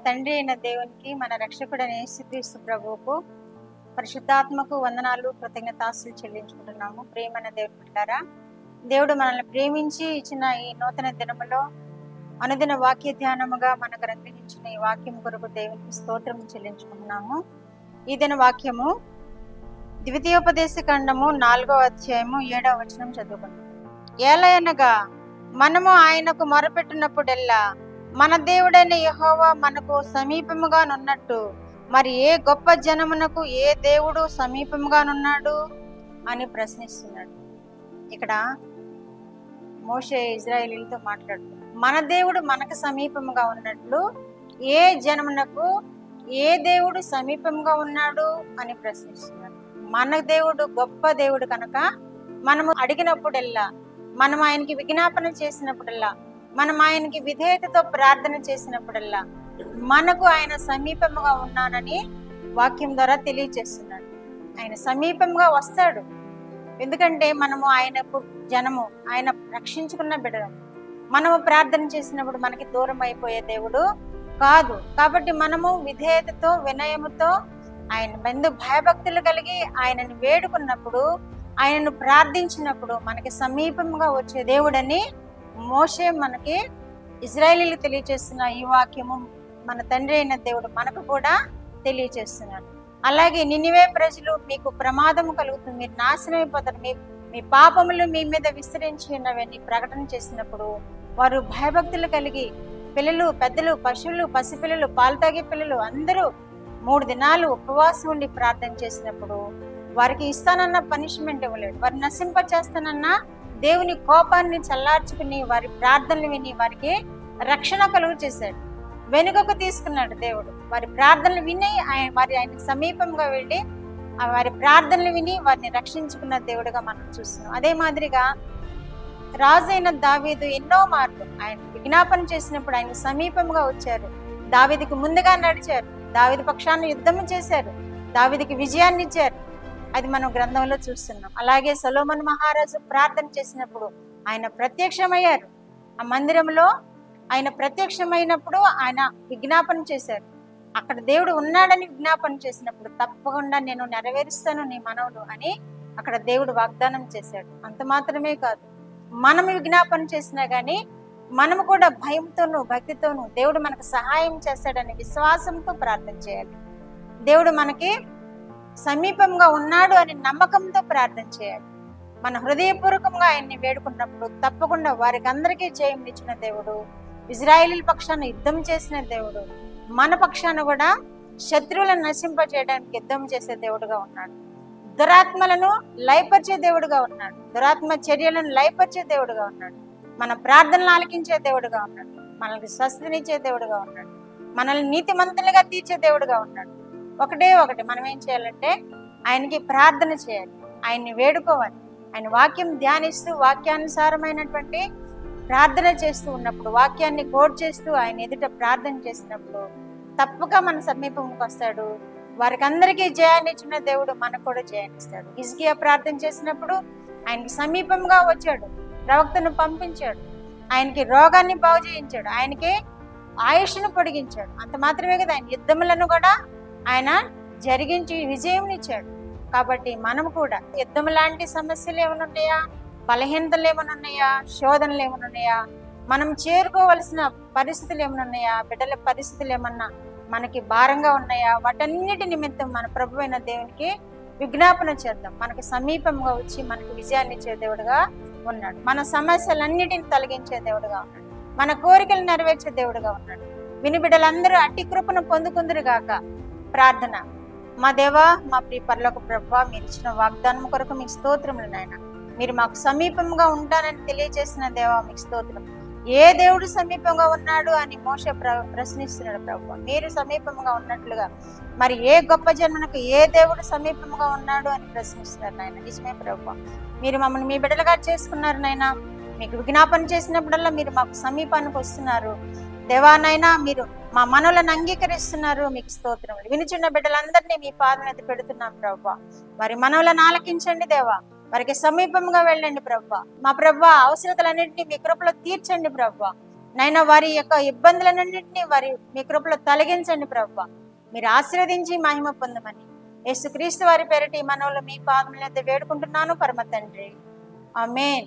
తండ్రి అయిన దేవునికి, మన రక్షకుడైన యేసుక్రీస్తు ప్రభువుకు, పరిశుద్ధాత్మకు వందనాలు, కృతజ్ఞతాస్తులు చెల్లించుకుంటున్నాము. ప్రేమైన దేవుని బిడ్డలారా, దేవుడు మనల్ని ప్రేమించి ఇచ్చిన ఈ నూతన దినములో అనుదిన వాక్య ధ్యానముగా మనకు అనుగ్రహించిన ఈ వాక్యం కొరకు దేవునికి స్తోత్రం చెల్లించుకుంటున్నాము. ఈ దిన వాక్యము ద్వితీయోపదేశ ఖండము 4వ అధ్యాయము 7వ వచనం చదువుకుందాం. ఏలయనగా మనము ఆయనకు మొరపెట్టినప్పుడెల్లా మన దేవుడైన యెహోవా మనకు సమీపముగా నున్నట్టు మరి ఏ గొప్ప జనమునకు ఏ దేవుడు సమీపముగానున్నాడు అని ప్రశ్నిస్తున్నాడు. ఇక్కడ మోషే ఇజ్రాయేలీలతో మాట్లాడుతున్నాడు. మన దేవుడు మనకు సమీపముగా ఉన్నట్లు ఏ జనమునకు ఏ దేవుడు సమీపంగా ఉన్నాడు అని ప్రశ్నిస్తున్నాడు. మన దేవుడు గొప్ప దేవుడు కనుక మనము అడిగినప్పుడెల్లా, మనం ఆయనకి విజ్ఞాపన చేసినప్పుడల్లా, మనం ఆయనకి విధేయతతో ప్రార్థన చేసినప్పుడల్లా మనకు ఆయన సమీపముగా ఉన్నానని వాక్యం ద్వారా తెలియజేస్తున్నాడు. ఆయన సమీపంగా వస్తాడు. ఎందుకంటే మనము ఆయనకు జనము, ఆయన రక్షించుకున్న బిడ్డలు. మనము ప్రార్థన చేసినప్పుడు మనకి దూరం అయిపోయే దేవుడు కాదు. కాబట్టి మనము విధేయతతో, వినయముతో, ఆయన బంధు భయభక్తులు కలిగి ఆయనను వేడుకున్నప్పుడు, ఆయనను ప్రార్థించినప్పుడు మనకి సమీపంగా వచ్చే దేవుడని మోషే మనకి ఇజ్రాయేలీలు తెలియజేస్తున్న ఈ వాక్యము మన తండ్రి అయిన దేవుడు మనకు కూడా తెలియజేస్తున్నాడు. అలాగే నినివే ప్రజలు మీకు ప్రమాదము కలుగుతుంది, మీరు నాశనం అయిపోతారు, మీ పాపములు మీ మీద విస్తరించి ఉన్నవన్నీ ప్రకటన చేసినప్పుడు వారు భయభక్తులు కలిగి పిల్లలు, పెద్దలు, పశువులు, పసిపిల్లలు, పాలు తాగే పిల్లలు అందరూ 3 దినాలు ఉపవాసం ఉండి ప్రార్థన చేసినప్పుడు వారికి ఇస్తానన్న పనిష్మెంట్ ఇవ్వలేడు. వారిని నశింపచేస్తానన్న దేవుని కోపాన్ని చల్లార్చుకుని వారి ప్రార్థనలు విని వారికి రక్షణ కలుగు చేశాడు. వెనుకకు తీసుకున్నాడు దేవుడు. వారి ప్రార్థనలు విని ఆయనకు సమీపంగా వెళ్ళి వారి ప్రార్థనలు విని వారిని రక్షించుకున్న దేవుడుగా మనం చూస్తున్నాం. అదే మాదిరిగా రాజైన దావీదు ఎన్నో మార్లు ఆయన విజ్ఞాపన చేసినప్పుడు ఆయన సమీపంగా వచ్చారు. దావీదుకు ముందుగా నడిచారు. దావీదు పక్షాన్ని యుద్ధం చేశారు. దావీదుకి విజయాన్ని ఇచ్చారు. అది మనం గ్రంథంలో చూస్తున్నాం. అలాగే సొలొమోను మహారాజు ప్రార్థన చేసినప్పుడు ఆయన ప్రత్యక్షమయ్యారు. ఆ మందిరంలో ఆయన ప్రత్యక్షమైనప్పుడు ఆయన విజ్ఞాపన చేశారు. అక్కడ దేవుడు ఉన్నాడని విజ్ఞాపన చేసినప్పుడు తప్పకుండా నేను నెరవేరుస్తాను నీ మనవులు అని అక్కడ దేవుడు వాగ్దానం చేశాడు. అంత మాత్రమే కాదు, మనం విజ్ఞాపన చేసినా గానీ మనము కూడా భయంతోనూ భక్తితోనూ దేవుడు మనకు సహాయం చేస్తాడని విశ్వాసంతో ప్రార్థన చేయాలి. దేవుడు మనకి సమీపంగా ఉన్నాడు అని నమ్మకంతో ప్రార్థన చేయాలి. మన హృదయపూర్వకంగా ఆయన్ని వేడుకున్నప్పుడు తప్పకుండా వారికి అందరికీ జయం ఇచ్చిన దేవుడు, ఇజ్రాయేలీల పక్షాన యుద్ధం చేసిన దేవుడు, మన పక్షాన కూడా శత్రువులను నశింపజేయడానికి యుద్ధం చేసే దేవుడుగా ఉన్నాడు. దురాత్మలను లయపరిచే దేవుడుగా ఉన్నాడు. దురాత్మ చర్యలను లయపరిచే దేవుడుగా ఉన్నాడు. మన ప్రార్థనలు ఆలకించే దేవుడుగా ఉన్నాడు. మనల్ని స్వస్థనిచ్చే దేవుడుగా ఉన్నాడు. మనల్ని నీతిమంతులుగా తీర్చే దేవుడుగా ఉన్నాడు. ఒకటే ఒకటి మనం ఏం చేయాలంటే ఆయనకి ప్రార్థన చేయాలి, ఆయన్ని వేడుకోవాలి. ఆయన వాక్యం ధ్యానిస్తూ వాక్యానుసారమైనటువంటి ప్రార్థన చేస్తూ ఉన్నప్పుడు, వాక్యాన్ని కోట్ చేస్తూ ఆయన ఎదుట ప్రార్థన చేసినప్పుడు తప్పక మన సమీపంకి వస్తాడు. వారికి అందరికీ జయాన్ని ఇచ్చిన దేవుడు మనకు కూడా జయాన్ని ఇస్తాడు. హిజ్కియా ప్రార్థన చేసినప్పుడు ఆయనకి సమీపంగా వచ్చాడు, ప్రవక్తను పంపించాడు, ఆయనకి రోగాన్ని బాగు చేయించాడు, ఆయనకి ఆయుష్ను పొడిగించాడు. అంత మాత్రమే కదా, ఆయన యుద్ధములను కూడా ఆయన జరిగించి విజయం ఇచ్చాడు. కాబట్టి మనం కూడా యుద్ధం లాంటి సమస్యలు ఏమైనా ఉన్నాయా, బలహీనతలు ఏమైనా ఉన్నాయా, శోధనలు ఏమైనా ఉన్నాయా, మనం చేరుకోవలసిన పరిస్థితులు ఏమైనా ఉన్నాయా, బిడ్డల పరిస్థితులు ఏమన్నా మనకి భారంగా ఉన్నాయా, వాటన్నిటి నిమిత్తం మన ప్రభు అయిన దేవునికి విజ్ఞాపన చేద్దాం. మనకు సమీపంగా వచ్చి మనకు విజయాన్ని ఇచ్చే దేవుడుగా ఉన్నాడు. మన సమస్యలన్నిటిని తొలగించే దేవుడుగా ఉన్నాడు. మన కోరికలు నెరవేర్చే దేవుడుగా ఉన్నాడు. విని బిడ్డలందరూ అట్టి కృపను పొందుకుందరు గాక. ప్రార్థన. మా దేవా, మా ప్రియ పరలోక ప్రభువా, మీరు ఇచ్చిన వాగ్దానం కొరకు మీకు స్తోత్రములు నాయన. మీరు మాకు సమీపంగా ఉంటానని తెలియజేసిన దేవా మీకు స్తోత్రం. ఏ దేవుడు సమీపంగా ఉన్నాడు అని మోషే ప్రశ్నిస్తున్నాడు ప్రభువా. మీరు సమీపంగా ఉన్నట్లుగా మరి ఏ గొప్ప జన్మనకు ఏ దేవుడు సమీపంగా ఉన్నాడు అని ప్రశ్నిస్తున్నారు నాయన. నిజమే ప్రభువా, మీరు మమ్మల్ని మీ బిడ్డలుగా చేసుకున్నారు నాయన. మీకు విజ్ఞాపన చేసినప్పుడల్లా మీరు మాకు సమీపానికి వస్తున్నారు దేవానైనా. మీరు మా మనవులను అంగీకరిస్తున్నారు, మీకు స్తోత్రములు. వినిచున్న బిడ్డలందరినీ మీ పాదం ఎత్తి పెడుతున్నాం ప్రభువా. వారి మనవులను ఆలకించండి దేవా, వారికి సమీపంగా వెళ్ళండి ప్రభువా. మా ప్రభువా, అవసరతలన్నింటినీ మీ కృపలో తీర్చండి ప్రభువా. నైనా వారి యొక్క ఇబ్బందులన్నింటినీ వారి మీ కృపలో తొలగించండి ప్రభువా. మీరు ఆశీర్వదించి మహిమ పొందమని యేసుక్రీస్తు వారి పేరిట ఈ మనవులు మీ పాదముల యొద్ద వేడుకుంటున్నాను పరమ తండ్రి. ఆమేన్.